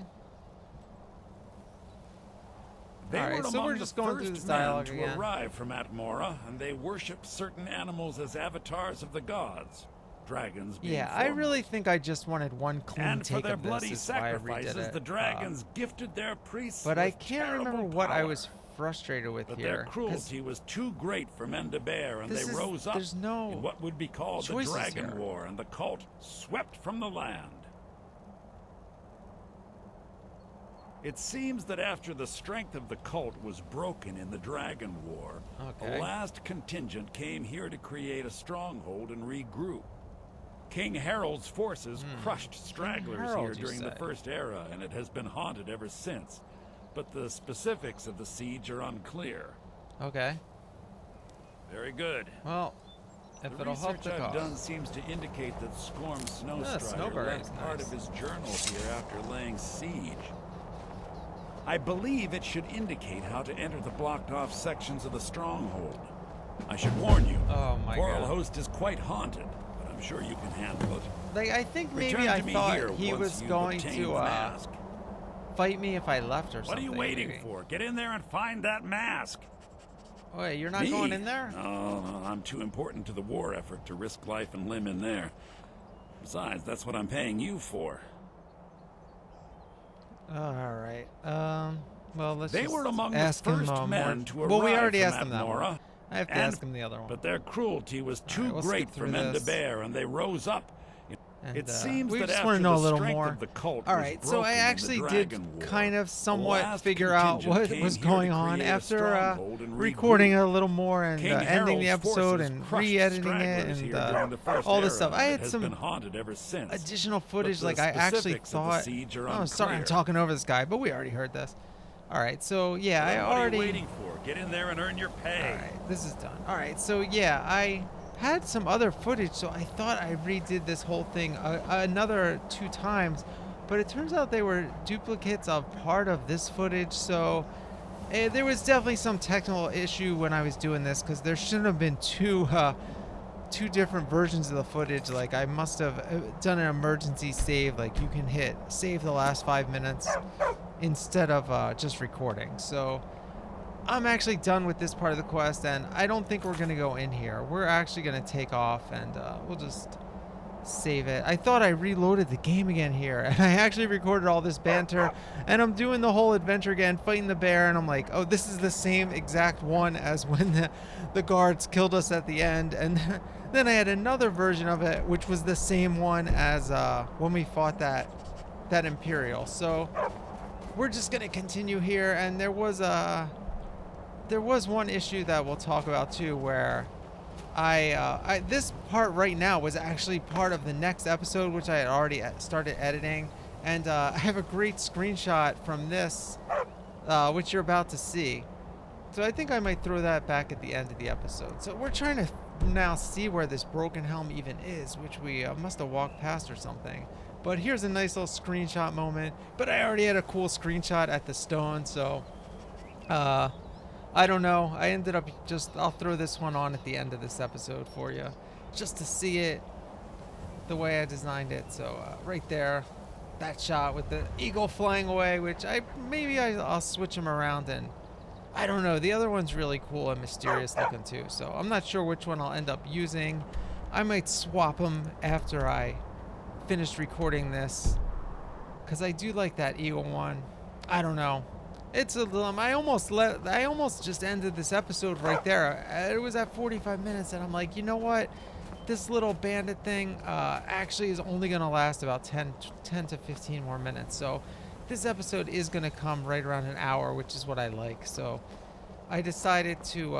They were
so
among
we're just going through this dialogue again.
to arrive from Atmora, and they worship certain animals as avatars of the gods. Dragons being
I really think I just wanted one clean
and
take
for their
of this.
bloody
Is why I redid
sacrifices,
it.
the dragons gifted their priests
but
with
I can't remember
terrible
what I
power.
was frustrated with
But
here.
their cruelty was too great for men to bear, and they rose up
there's no
in what would be called the
choices
Dragon
here.
War, and the cult swept from the land. It seems that after the strength of the cult was broken in the Dragon War,
Okay.
a last contingent came here to create a stronghold and regroup. King Harold's forces crushed stragglers
Harold,
here
you
during the
say?
First Era, and it has been haunted ever since. But the specifics of the siege are unclear.
Okay.
Very good.
Well, if
The
it'll help
research
the
I've
cause.
done seems to indicate that Scorm Snowstrider
Snowberry is
left part
nice.
of his journal here after laying siege. I believe it should indicate how to enter the blocked-off sections of the stronghold. I should warn you,
Oh my God.
Host is quite haunted, but I'm sure you can handle it.
Like, I think maybe
Return
I
to me
thought
here
he
once
was
you've
going
obtained
to
the mask.
fight me if I left or
What are
something.
you waiting
maybe.
for? Get in there and find that mask.
Wait, you're not
Me?
going in there?
No, I'm too important to the war effort to risk life and limb in there. Besides, that's what I'm paying you for.
Oh, all right. Well, let's
They
just
were among
ask
the
him
first
more.
men to arrive
Well, we already
from
asked him that one.
Abnora,
I have to ask him the other one.
But their cruelty was too
we'll
great
skip
for
through
men to
this.
bear, and they rose up.
And,
It seems
we
that
just
after
want to know
the
a little
strength
more.
of the cult
All
was
right, so
broken
I
in the
actually did
Dragon War,
kind of
the
somewhat
last
figure out
contingent
what
came
was
here to
going on
create a
after
stronghold and
recording
regroup.
a little more and
King
ending the
Harold's
episode
forces
and
crushed
re-editing it
stragglers
and
here during the first
all this
era,
stuff. I
and it
had
has
some
been haunted ever since.
additional footage.
the
Like I actually
specifics of the
thought.
siege are
Oh, sorry, I'm
unclear.
talking over this guy, but we already heard this. All right, so yeah, I
What
already.
are you waiting for? Get in there and earn your pay.
All right, this is done. All right, so yeah, I had some other footage, so I thought I redid this whole thing another 2 times, but it turns out they were duplicates of part of this footage, so there was definitely some technical issue when I was doing this, because there shouldn't have been two different versions of the footage. Like, I must have done an emergency save, like you can hit save the last 5 minutes instead of just recording. So I'm actually done with this part of the quest, and I don't think we're gonna go in here. We're actually gonna take off, and we'll just save it. I thought I reloaded the game again here, and I actually recorded all this banter, and I'm doing the whole adventure again, fighting the bear, and I'm like, oh, this is the same exact one as when the guards killed us at the end. And then I had another version of it, which was the same one as when we fought that Imperial. So we're just gonna continue here, and there was one issue that we'll talk about too, where this part right now was actually part of the next episode, which I had already started editing, and I have a great screenshot from this, which you're about to see. So I think I might throw that back at the end of the episode. So we're trying to now see where this broken helm even is, which we must have walked past or something. But here's a nice little screenshot moment. But I already had a cool screenshot at the stone, so I don't know. I ended up I'll throw this one on at the end of this episode for you, just to see it the way I designed it. So right there, that shot with the eagle flying away, which I'll switch him around, and I don't know. The other one's really cool and mysterious looking too. So I'm not sure which one I'll end up using. I might swap them after I finish recording this, because I do like that eagle one. I don't know. It's a little. I almost just ended this episode right there. It was at 45 minutes, and I'm like, you know what? This little bandit thing actually is only gonna last about 10 to 15 more minutes. So this episode is gonna come right around an hour, which is what I like. So I decided to.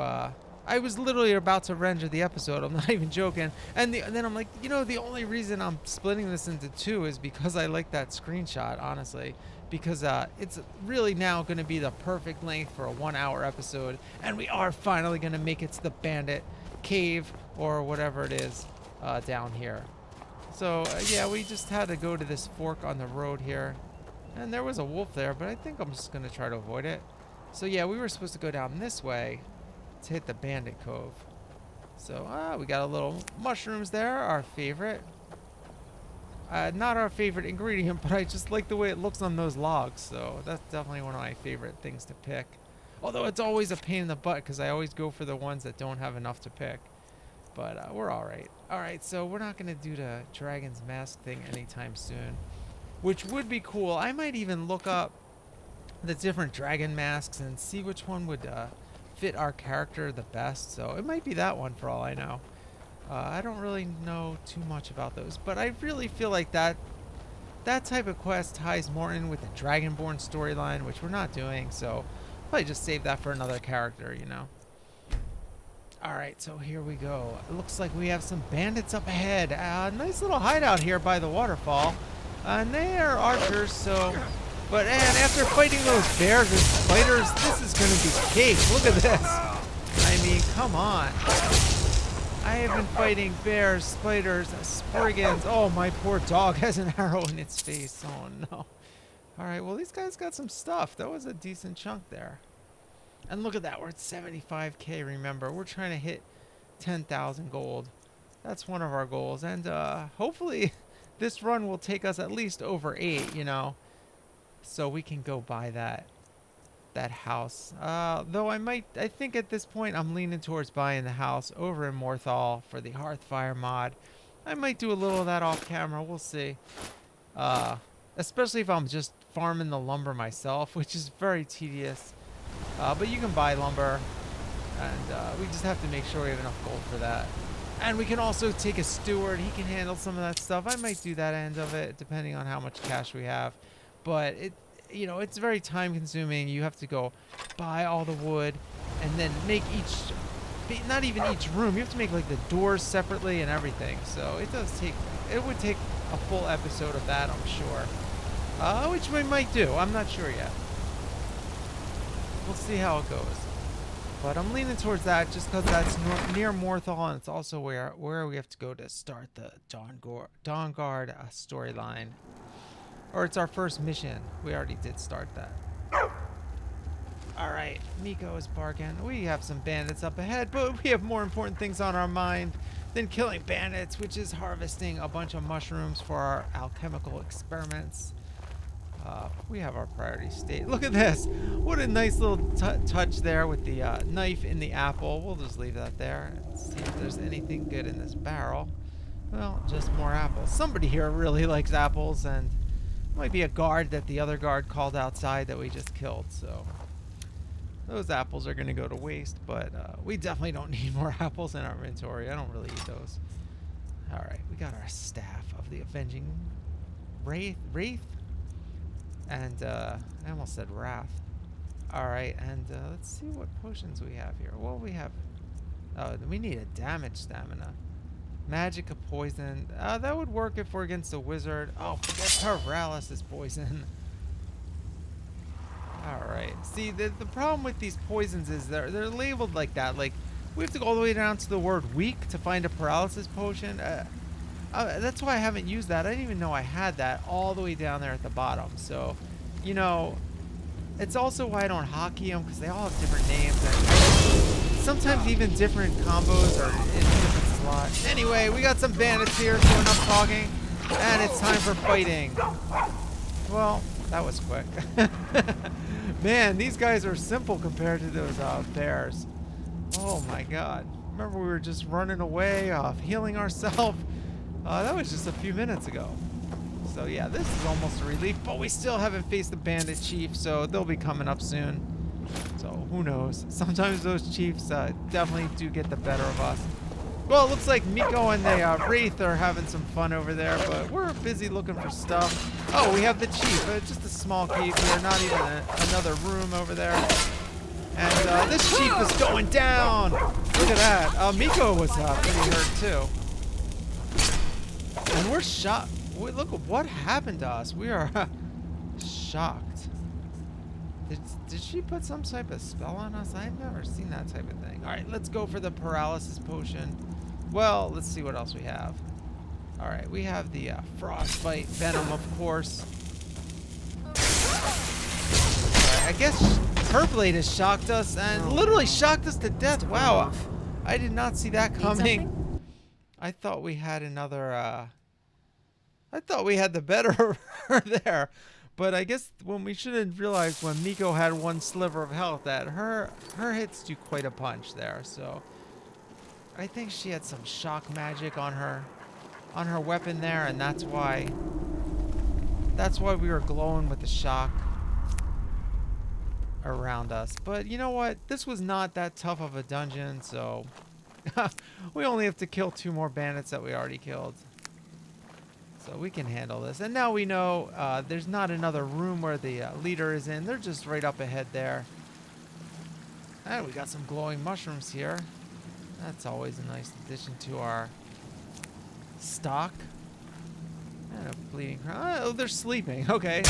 I was literally about to render the episode. I'm not even joking. And then I'm like, you know, the only reason I'm splitting this into 2 is because I like that screenshot, honestly. Because it's really now going to be the perfect length for a 1-hour episode. And we are finally going to make it to the bandit cave or whatever it is down here. So, yeah, we just had to go to this fork on the road here. And there was a wolf there, but I think I'm just going to try to avoid it. So, yeah, we were supposed to go down this way to hit the bandit cove. So, we got a little mushrooms there, our favorite. Not our favorite ingredient, but I just like the way it looks on those logs, so that's definitely one of my favorite things to pick. Although it's always a pain in the butt, because I always go for the ones that don't have enough to pick. But we're alright. Alright, so we're not going to do the Dragon's Mask thing anytime soon, which would be cool. I might even look up the different dragon masks and see which one would fit our character the best. So it might be that one for all I know. I don't really know too much about those, but I really feel like that type of quest ties more in with the Dragonborn storyline, which we're not doing, so probably just save that for another character, you know. Alright, so here we go. It looks like we have some bandits up ahead. Nice little hideout here by the waterfall. And they are archers, so... But and after fighting those bears and spiders, this is going to be cake. Look at this. I mean, come on. I have been fighting bears, spiders, spriggans. Oh, my poor dog has an arrow in its face. Oh, no. All right, well, these guys got some stuff. That was a decent chunk there. And look at that. We're at 75K, remember. We're trying to hit 10,000 gold. That's one of our goals. And hopefully this run will take us at least over 8, you know, so we can go buy that house. Though I think at this point I'm leaning towards buying the house over in Morthal for the Hearthfire mod. I might do a little of that off camera. We'll see. Especially if I'm just farming the lumber myself, which is very tedious. But you can buy lumber, and we just have to make sure we have enough gold for that. And we can also take a steward. He can handle some of that stuff. I might do that end of it, depending on how much cash we have. But you know, it's very time consuming. You have to go buy all the wood and then make not even each room. You have to make like the doors separately and everything. So it would take a full episode of that, I'm sure. Which we might do. I'm not sure yet. We'll see how it goes. But I'm leaning towards that just because that's near Morthal, and it's also where we have to go to start the Dawnguard storyline. Or it's our first mission. We already did start that. Alright, Miko is barking. We have some bandits up ahead, but we have more important things on our mind than killing bandits, which is harvesting a bunch of mushrooms for our alchemical experiments. We have our priority state. Look at this. What a nice little touch there with the knife in the apple. We'll just leave that there and see if there's anything good in this barrel. Well, just more apples. Somebody here really likes apples, and might be a guard that the other guard called outside that we just killed. So those apples are going to go to waste, but we definitely don't need more apples in our inventory. I don't really eat those. All right, we got our staff of the Avenging Wraith. And I almost said Wrath. Alright, and let's see what potions we have here. Well, we have... Oh, we need a damage stamina. Magic of poison. That would work if we're against a wizard. Oh, forget paralysis poison. Alright. See, the problem with these poisons is they're labeled like that. Like, we have to go all the way down to the word weak to find a paralysis potion. That's why I haven't used that. I didn't even know I had that all the way down there at the bottom. So, you know, it's also why I don't hotkey them, because they all have different names. And sometimes even different combos are in different slots. Anyway, we got some bandits here, so enough talking. And it's time for fighting. Well, that was quick. Man, these guys are simple compared to those bears. Oh my god. Remember we were just running away, healing ourselves. That was just a few minutes ago. So yeah, this is almost a relief, but we still haven't faced the bandit chief, so they'll be coming up soon. So who knows? Sometimes those chiefs definitely do get the better of us. Well, it looks like Miko and the Wraith are having some fun over there, but we're busy looking for stuff. Oh, we have the chief. Just a small cave here, not even another room over there. And this chief is going down. Look at that. Miko was pretty hurt too. And we're shocked. Look at what happened to us. We are shocked. Did she put some type of spell on us? I've never seen that type of thing. All right, let's go for the paralysis potion. Well, let's see what else we have. All right, we have the frostbite venom, of course. All right, I guess her blade has shocked us and literally shocked us to death. Wow, I did not see that coming. I thought we had another. I thought we had the better of her there. But I guess when we should have realized when Miko had one sliver of health that her hits do quite a punch there. So I think she had some shock magic on her weapon there, and that's why we were glowing with the shock around us. But you know what? This was not that tough of a dungeon, so we only have to kill 2 more bandits that we already killed. So we can handle this. And now we know there's not another room where the leader is in. They're just right up ahead there. And we got some glowing mushrooms here. That's always a nice addition to our stock. And a bleeding crown. Oh, they're sleeping. Okay.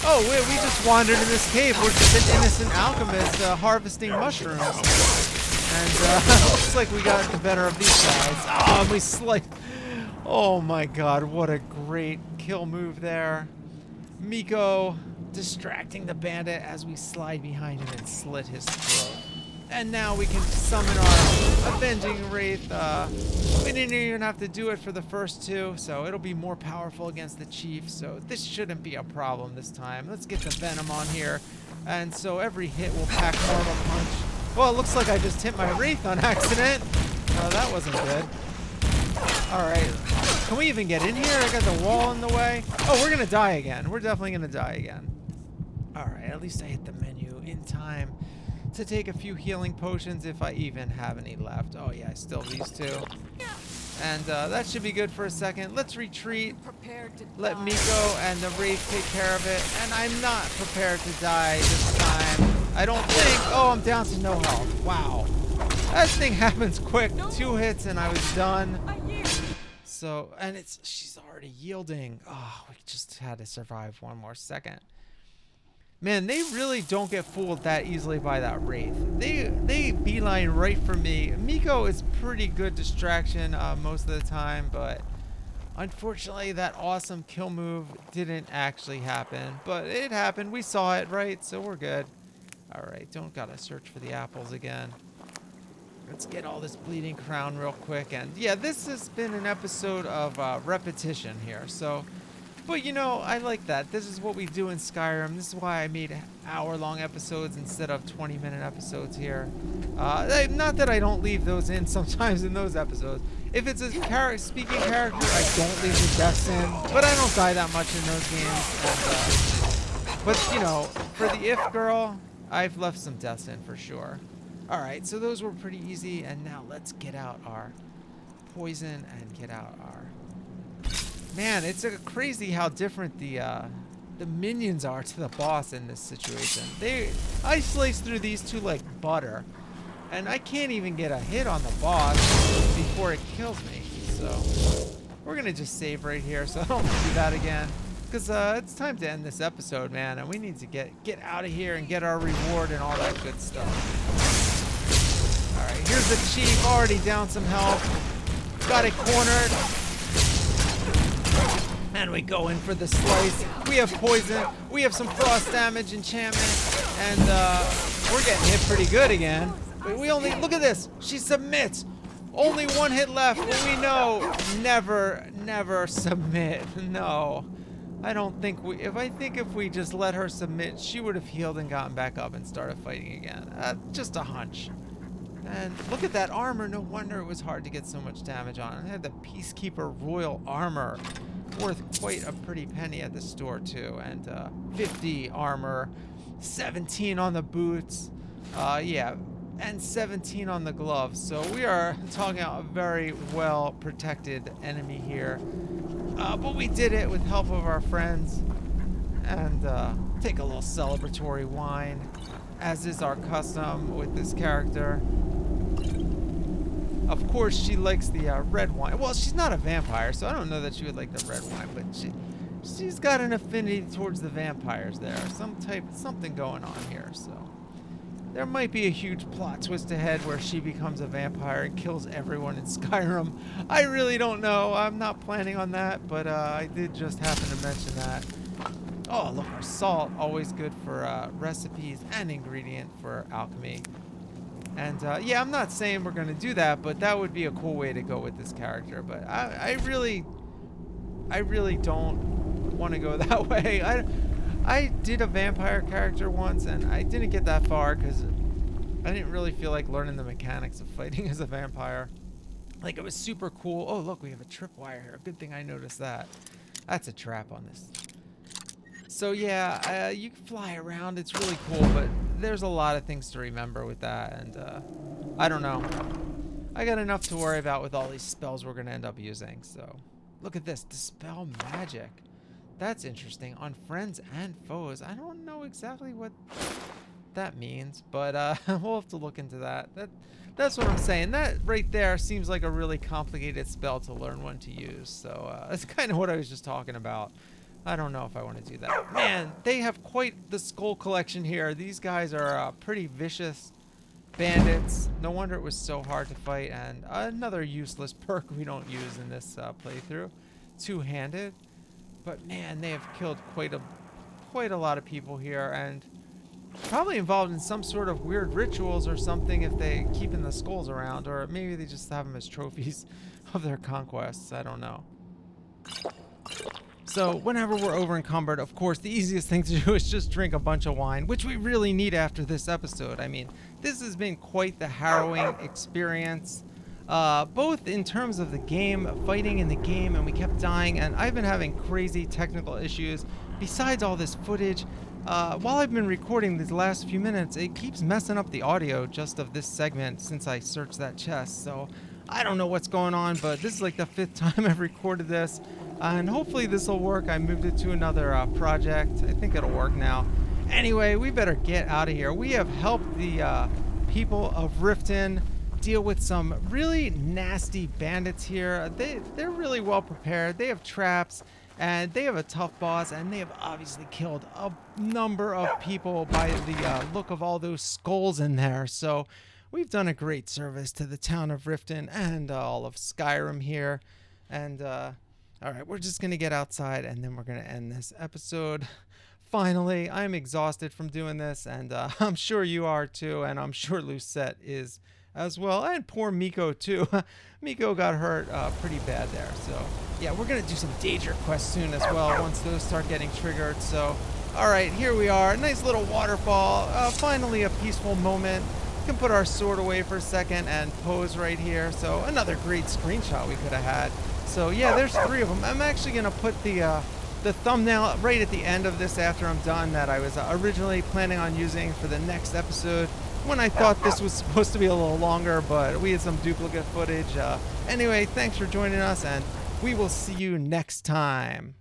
Oh, we just wandered in this cave. We're just an innocent alchemist harvesting mushrooms. And looks like we got the better of these guys. Oh, and we sliced. Oh my god, what a great kill move there. Miko distracting the bandit as we slide behind him and slit his throat. And now we can summon our Avenging Wraith. We didn't even have to do it for the first two, so it'll be more powerful against the Chief. So this shouldn't be a problem this time. Let's get the Venom on here. And so every hit will pack more of a punch. Well, it looks like I just hit my Wraith on accident. Oh, that wasn't good. Alright. Can we even get in here? I got the wall in the way. Oh, we're going to die again. We're definitely going to die again. Alright, at least I hit the menu in time to take a few healing potions if I even have any left. Oh yeah, I still have these two. And that should be good for a second. Let's retreat. Let Miko and the Wraith take care of it. And I'm not prepared to die this time. I don't think. Oh, I'm down to no health. Wow. That thing happens quick. 2 hits and I was done. So, and she's already yielding. Oh, we just had to survive one more second. Man, they really don't get fooled that easily by that Wraith. They beeline right for me. Miko is pretty good distraction most of the time, but unfortunately that awesome kill move didn't actually happen. But it happened. We saw it, right? So we're good. Alright, don't gotta search for the apples again. Let's get all this bleeding crown real quick. And yeah, this has been an episode of repetition here. So... But you know, I like that. This is what we do in Skyrim. This is why I made hour-long episodes instead of 20-minute episodes here. Not that I don't leave those in sometimes in those episodes. If it's a speaking character, I don't leave the deaths in. But I don't die that much in those games. And, but you know, for the If Girl, I've left some deaths in for sure. Alright, so those were pretty easy. And now let's get out our poison and get out our... Man, it's crazy how different the minions are to the boss in this situation. I slice through these two like butter, and I can't even get a hit on the boss before it kills me. So we're gonna just save right here, so I don't do that again, because it's time to end this episode, man, and we need to get out of here and get our reward and all that good stuff. All right, here's the Chief, already down some health, got it cornered. And we go in for the slice. We have poison. We have some frost damage enchantment. And we're getting hit pretty good again. But we only, look at this. She submits. Only 1 hit left. And we know never submit. No. I don't think if we just let her submit, she would have healed and gotten back up and started fighting again. Just a hunch. And look at that armor. No wonder it was hard to get so much damage on it. I had the Peacekeeper Royal Armor. Worth quite a pretty penny at the store too, and 50 armor, 17 on the boots, yeah, and 17 on the gloves. So we are talking about a very well protected enemy here, but we did it with help of our friends. And take a little celebratory wine, as is our custom with this character. Of course, she likes the red wine. Well, she's not a vampire, so I don't know that she would like the red wine, but she's got an affinity towards the vampires there. Something going on here, so. There might be a huge plot twist ahead where she becomes a vampire and kills everyone in Skyrim. I really don't know. I'm not planning on that, but I did just happen to mention that. Oh, look, our salt, always good for recipes and ingredient for alchemy. And yeah, I'm not saying we're going to do that, but that would be a cool way to go with this character. But I really don't want to go that way. I did a vampire character once, and I didn't get that far because I didn't really feel like learning the mechanics of fighting as a vampire. Like, it was super cool. Oh, look, we have a tripwire here. Good thing I noticed that. That's a trap on this. So yeah, you can fly around. It's really cool, but there's a lot of things to remember with that, and I don't know. I got enough to worry about with all these spells we're going to end up using. So look at this. Dispel magic. That's interesting. On friends and foes. I don't know exactly what that means, but we'll have to look into that. That's what I'm saying. That right there seems like a really complicated spell to learn when to use. So that's kind of what I was just talking about. I don't know if I want to do that. Man, they have quite the skull collection here. These guys are pretty vicious bandits. No wonder it was so hard to fight. And another useless perk we don't use in this playthrough. Two-handed. But man, they have killed quite a lot of people here. And Probably involved in some sort of weird rituals or something if they keeping the skulls around, or maybe they just have them as trophies of their conquests. I don't know. So whenever we're over encumbered, of course, the easiest thing to do is just drink a bunch of wine, which we really need after this episode. I mean, this has been quite the harrowing experience, both in terms of the game, fighting in the game, and we kept dying, and I've been having crazy technical issues. Besides all this footage, while I've been recording these last few minutes, it keeps messing up the audio just of this segment since I searched that chest. So I don't know what's going on, but this is like the 5th time I've recorded this, and hopefully this will work. I moved it to another project. I think it'll work now. Anyway, we better get out of here. We have helped the people of Riften deal with some really nasty bandits here. They're really well prepared. They have traps, and they have a tough boss, and they have obviously killed a number of people by the look of all those skulls in there. So we've done a great service to the town of Riften and all of Skyrim here. And all right, we're just gonna get outside, and then we're gonna end this episode. Finally, I'm exhausted from doing this, and I'm sure you are too, and I'm sure Lucette is as well, and poor Miko too. Miko got hurt pretty bad there. So yeah, we're gonna do some danger quests soon as well once those start getting triggered. So all right, here we are, nice little waterfall. Finally a peaceful moment. We can put our sword away for a second and pose right here. So another great screenshot we could have had. So yeah, there's 3 of them. I'm actually gonna put the thumbnail right at the end of this after I'm done that I was originally planning on using for the next episode, when I thought this was supposed to be a little longer, but we had some duplicate footage. Anyway, thanks for joining us, and we will see you next time.